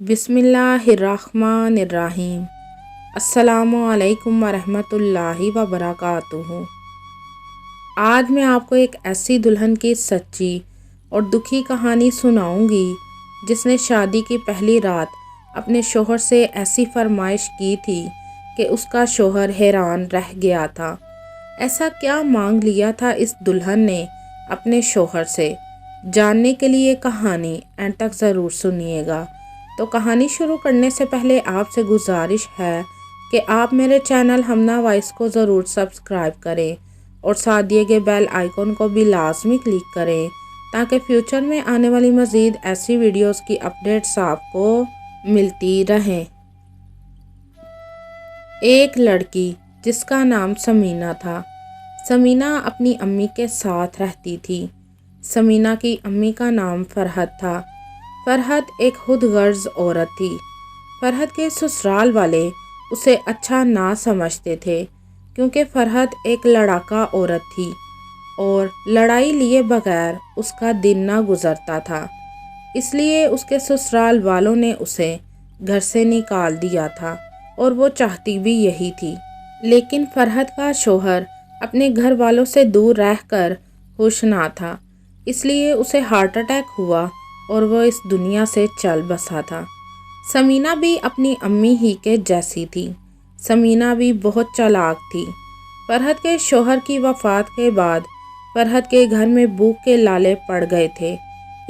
बिस्मिल्लाहिर्रहमानिर्रहीम। अस्सलामुअलैकुम वरहमतुल्लाहि वबरकातुहू। आज मैं आपको एक ऐसी दुल्हन की सच्ची और दुखी कहानी सुनाऊंगी जिसने शादी की पहली रात अपने शोहर से ऐसी फरमाइश की थी कि उसका शोहर हैरान रह गया था। ऐसा क्या मांग लिया था इस दुल्हन ने अपने शोहर से? जानने के लिए कहानी एंड तक ज़रूर सुनिएगा। तो कहानी शुरू करने से पहले आपसे गुजारिश है कि आप मेरे चैनल हमना वॉइस को ज़रूर सब्सक्राइब करें और साथ दिए गए बेल आइकन को भी लाजमी क्लिक करें ताकि फ्यूचर में आने वाली मज़ीद ऐसी वीडियोस की अपडेट्स आपको मिलती रहें। एक लड़की जिसका नाम समीना था। समीना अपनी अम्मी के साथ रहती थी। समीना की अम्मी का नाम फरहत था। फरहत एक खुदगर्ज औरत थी। फरहत के ससुराल वाले उसे अच्छा ना समझते थे क्योंकि फरहत एक लड़ाका औरत थी और लड़ाई लिए बगैर उसका दिन ना गुजरता था। इसलिए उसके ससुराल वालों ने उसे घर से निकाल दिया था और वो चाहती भी यही थी। लेकिन फरहत का शोहर अपने घर वालों से दूर रहकर खुश ना था, इसलिए उसे हार्ट अटैक हुआ और वो इस दुनिया से चल बसा था। समीना भी अपनी अम्मी ही के जैसी थी। समीना भी बहुत चालाक थी। फरहत के शोहर की वफ़ात के बाद फरहत के घर में भूख के लाले पड़ गए थे,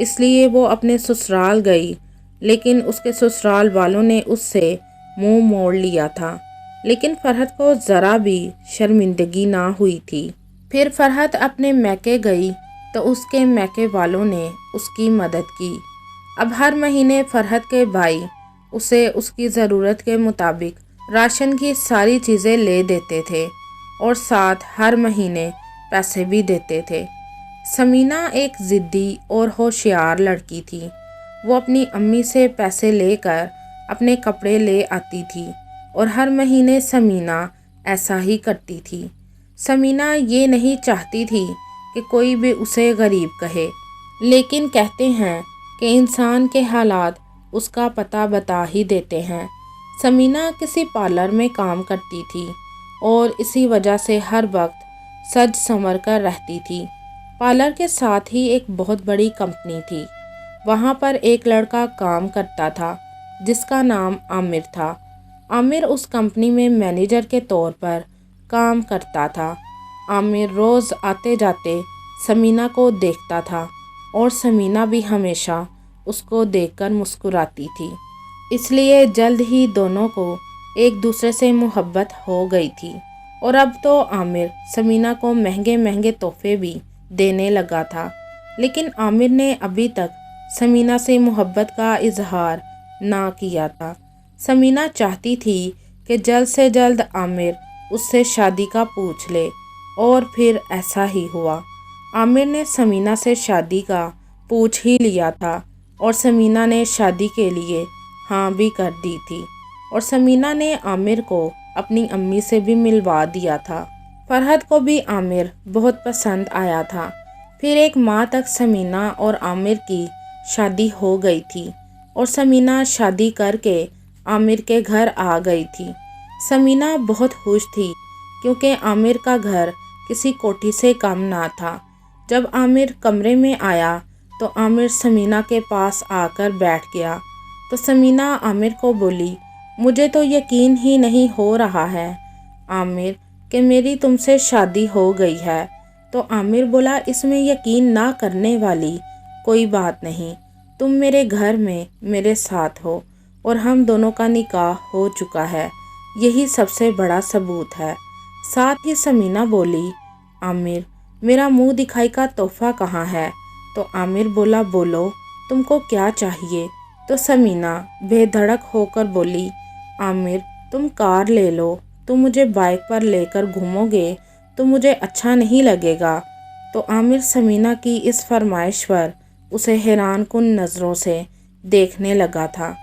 इसलिए वो अपने ससुराल गई। लेकिन उसके ससुराल वालों ने उससे मुंह मोड़ लिया था। लेकिन फरहत को ज़रा भी शर्मिंदगी ना हुई थी। फिर फरहत अपने मैके गई तो उसके मैके वालों ने उसकी मदद की। अब हर महीने फरहत के भाई उसे उसकी ज़रूरत के मुताबिक राशन की सारी चीज़ें ले देते थे और साथ हर महीने पैसे भी देते थे। समीना एक ज़िद्दी और होशियार लड़की थी। वो अपनी अम्मी से पैसे लेकर अपने कपड़े ले आती थी और हर महीने समीना ऐसा ही करती थी। समीना ये नहीं चाहती थी कि कोई भी उसे गरीब कहे, लेकिन कहते हैं कि इंसान के हालात उसका पता बता ही देते हैं। समीना किसी पार्लर में काम करती थी और इसी वजह से हर वक्त सज संवर कर रहती थी। पार्लर के साथ ही एक बहुत बड़ी कंपनी थी। वहाँ पर एक लड़का काम करता था जिसका नाम आमिर था। आमिर उस कंपनी में मैनेजर के तौर पर काम करता था। आमिर रोज़ आते जाते समीना को देखता था और समीना भी हमेशा उसको देखकर मुस्कुराती थी। इसलिए जल्द ही दोनों को एक दूसरे से मोहब्बत हो गई थी और अब तो आमिर समीना को महंगे महंगे तोहफे भी देने लगा था। लेकिन आमिर ने अभी तक समीना से मोहब्बत का इजहार ना किया था। समीना चाहती थी कि जल्द से जल्द आमिर उससे शादी का पूछ ले और फिर ऐसा ही हुआ। आमिर ने समीना से शादी का पूछ ही लिया था और समीना ने शादी के लिए हाँ भी कर दी थी और समीना ने आमिर को अपनी अम्मी से भी मिलवा दिया था। फरहत को भी आमिर बहुत पसंद आया था। फिर एक माह तक समीना और आमिर की शादी हो गई थी और समीना शादी करके आमिर के घर आ गई थी। समीना बहुत खुश थी क्योंकि आमिर का घर किसी कोठी से कम ना था। जब आमिर कमरे में आया तो आमिर समीना के पास आकर बैठ गया तो समीना आमिर को बोली, मुझे तो यकीन ही नहीं हो रहा है आमिर कि मेरी तुमसे शादी हो गई है। तो आमिर बोला, इसमें यकीन ना करने वाली कोई बात नहीं। तुम मेरे घर में मेरे साथ हो और हम दोनों का निकाह हो चुका है, यही सबसे बड़ा सबूत है। साथ ही समीना बोली, आमिर मेरा मुंह दिखाई का तोहफा कहाँ है? तो आमिर बोला, बोलो तुमको क्या चाहिए? तो समीना बेधड़क होकर बोली, आमिर तुम कार ले लो, तुम मुझे बाइक पर लेकर घूमोगे तो मुझे अच्छा नहीं लगेगा। तो आमिर समीना की इस फरमाइश पर उसे हैरान कुन नज़रों से देखने लगा था।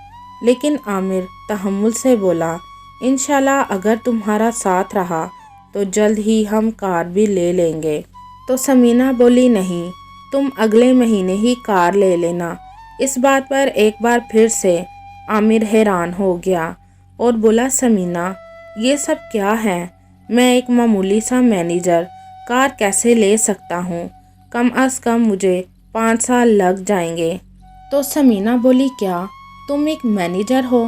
लेकिन आमिर तहम्मुल से बोला, इंशाल्लाह अगर तुम्हारा साथ रहा तो जल्द ही हम कार भी ले लेंगे। तो समीना बोली, नहीं, तुम अगले महीने ही कार ले लेना। इस बात पर एक बार फिर से عامر حیران ہو گیا اور بولا سمینا یہ سب کیا ہے؟ میں ایک معمولی سا مینیجر کار کیسے لے سکتا ہوں؟ کم از کم مجھے 5 سال لگ جائیں گے۔ تو سمینا بولی کیا تم ایک مینیجر ہو،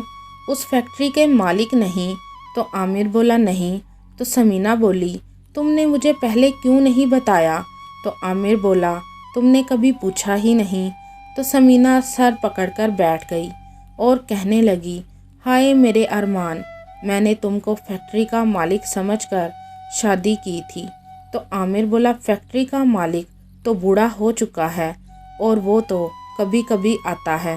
اس فیکٹری کے مالک نہیں؟ تو عامر بولا نہیں۔ تو سمینا بولی تم نے مجھے پہلے کیوں نہیں بتایا؟ تو عامر بولا تم نے کبھی پوچھا ہی نہیں۔ تو سمینا سر پکڑ کر بیٹھ گئی اور کہنے لگی ہائے میرے ارمان، میں نے تم کو فیکٹری کا مالک سمجھ کر شادی کی تھی۔ تو عامر بولا فیکٹری کا مالک تو بوڑھا ہو چکا ہے اور وہ تو کبھی کبھی آتا ہے۔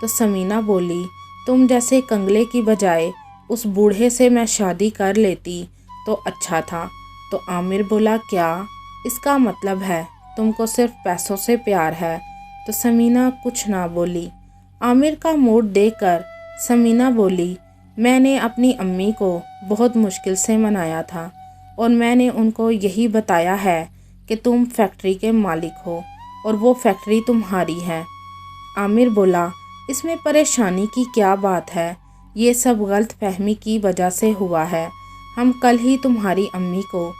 تو سمینا بولی تم جیسے کنگلے کی بجائے اس بوڑھے سے میں شادی کر لیتی تو اچھا تھا۔ تو عامر بولا کیا اس کا مطلب ہے تم کو صرف پیسوں سے پیار ہے؟ تو سمینا کچھ نہ بولی۔ عامر کا موڈ دیکھ کر سمینا بولی میں نے اپنی امی کو بہت مشکل سے منایا تھا اور میں نے ان کو یہی بتایا ہے کہ تم فیکٹری کے مالک ہو اور وہ فیکٹری تمہاری ہے۔ عامر بولا اس میں پریشانی کی کیا بات ہے، یہ سب غلط فہمی کی وجہ سے ہوا ہے، ہم کل ہی تمہاری امی کو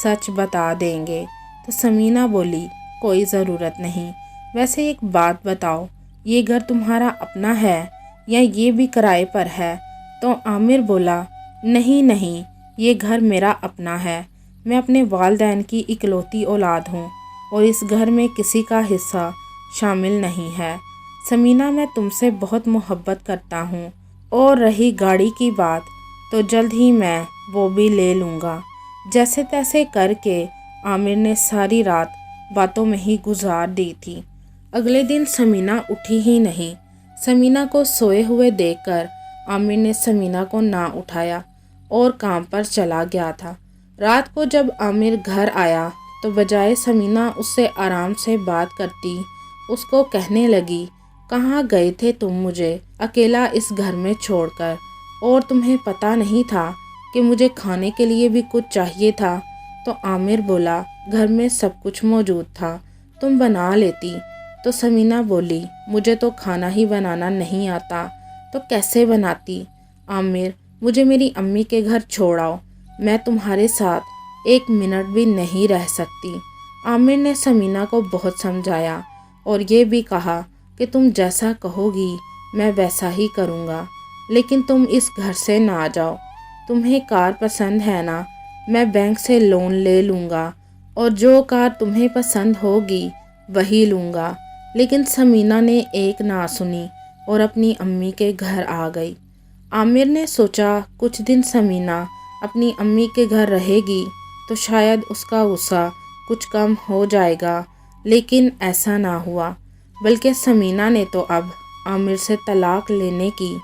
سچ بتا دیں گے۔ تو سمینا بولی کوئی ضرورت نہیں، ویسے ایک بات بتاؤ یہ گھر تمہارا اپنا ہے یا یہ بھی کرائے پر ہے؟ تو عامر بولا نہیں یہ گھر میرا اپنا ہے، میں اپنے والدین کی اکلوتی اولاد ہوں اور اس گھر میں کسی کا حصہ شامل نہیں ہے۔ سمینا میں تم سے بہت محبت کرتا ہوں اور رہی گاڑی کی بات تو جلد ہی میں وہ بھی لے لوں گا۔ جیسے تیسے کر کے عامر نے ساری رات باتوں میں ہی گزار دی تھی۔ اگلے دن سمینا اٹھی ہی نہیں۔ سمینا کو سوئے ہوئے دیکھ کر عامر نے سمینا کو نہ اٹھایا اور کام پر چلا گیا تھا۔ رات کو جب عامر گھر آیا تو بجائے سمینا اس سے آرام سے بات کرتی اس کو کہنے لگی کہاں گئے تھے تم مجھے اکیلا اس گھر میں چھوڑ کر، اور تمہیں پتہ نہیں تھا کہ مجھے کھانے کے لیے بھی کچھ چاہیے تھا؟ تو عامر بولا گھر میں سب کچھ موجود تھا، تم بنا لیتی۔ تو سمینا بولی مجھے تو کھانا ہی بنانا نہیں آتا، تو کیسے بناتی؟ عامر مجھے میری امی کے گھر چھوڑ آؤ، میں تمہارے ساتھ 1 منٹ بھی نہیں رہ سکتی۔ عامر نے سمینا کو بہت سمجھایا اور یہ بھی کہا کہ تم جیسا کہو گی میں ویسا ہی کروں گا، لیکن تم اس گھر سے نہ جاؤ۔ تمہیں کار پسند ہے نا؟ میں بینک سے لون لے لوں گا اور جو کار تمہیں پسند ہوگی وہی لوں گا۔ لیکن سمینا نے ایک نہ سنی اور اپنی امی کے گھر آ گئی۔ عامر نے سوچا کچھ دن سمینا اپنی امی کے گھر رہے گی تو شاید اس کا غصہ کچھ کم ہو جائے گا، لیکن ایسا نہ ہوا، بلکہ سمینا نے تو اب عامر سے طلاق لینے کی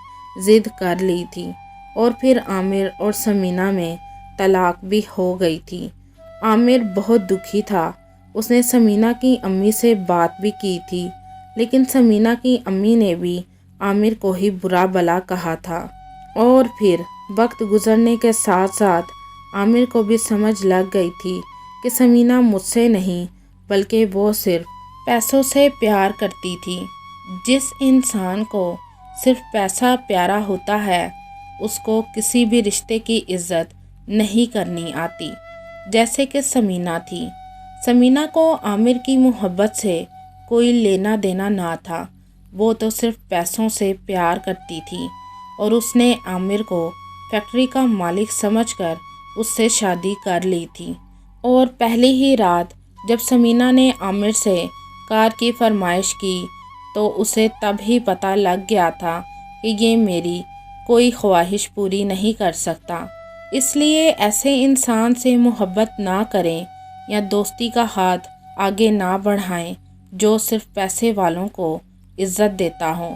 ضد کر لی تھی اور پھر عامر اور سمینا میں طلاق بھی ہو گئی تھی۔ عامر بہت دکھی تھا، اس نے سمینا کی امی سے بات بھی کی تھی، لیکن سمینا کی امی نے بھی عامر کو ہی برا بھلا کہا تھا۔ اور پھر وقت گزرنے کے ساتھ ساتھ عامر کو بھی سمجھ لگ گئی تھی کہ سمینا مجھ سے نہیں بلکہ وہ صرف پیسوں سے پیار کرتی تھی۔ جس انسان کو صرف پیسہ پیارا ہوتا ہے اس کو کسی بھی رشتے کی عزت نہیں کرنی آتی، جیسے کہ سمینا تھی۔ سمینا کو عامر کی محبت سے کوئی لینا دینا نہ تھا، وہ تو صرف پیسوں سے پیار کرتی تھی اور اس نے عامر کو فیکٹری کا مالک سمجھ کر اس سے شادی کر لی تھی۔ اور پہلی ہی رات جب سمینا نے عامر سے کار کی فرمائش کی تو اسے تب ہی پتہ لگ گیا تھا کہ یہ میری کوئی خواہش پوری نہیں کر سکتا، اس لیے ایسے انسان سے محبت نہ کریں یا دوستی کا ہاتھ آگے نہ بڑھائیں جو صرف پیسے والوں کو عزت دیتا ہو،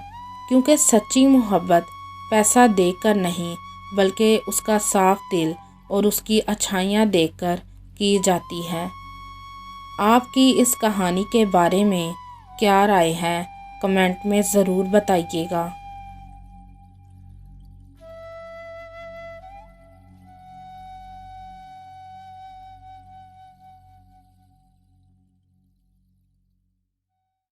کیونکہ سچی محبت پیسہ دیکھ کر نہیں بلکہ اس کا صاف دل اور اس کی اچھائیاں دیکھ کر کی جاتی ہے۔ آپ کی اس کہانی کے بارے میں کیا رائے ہے کمنٹ میں ضرور بتائیے گا۔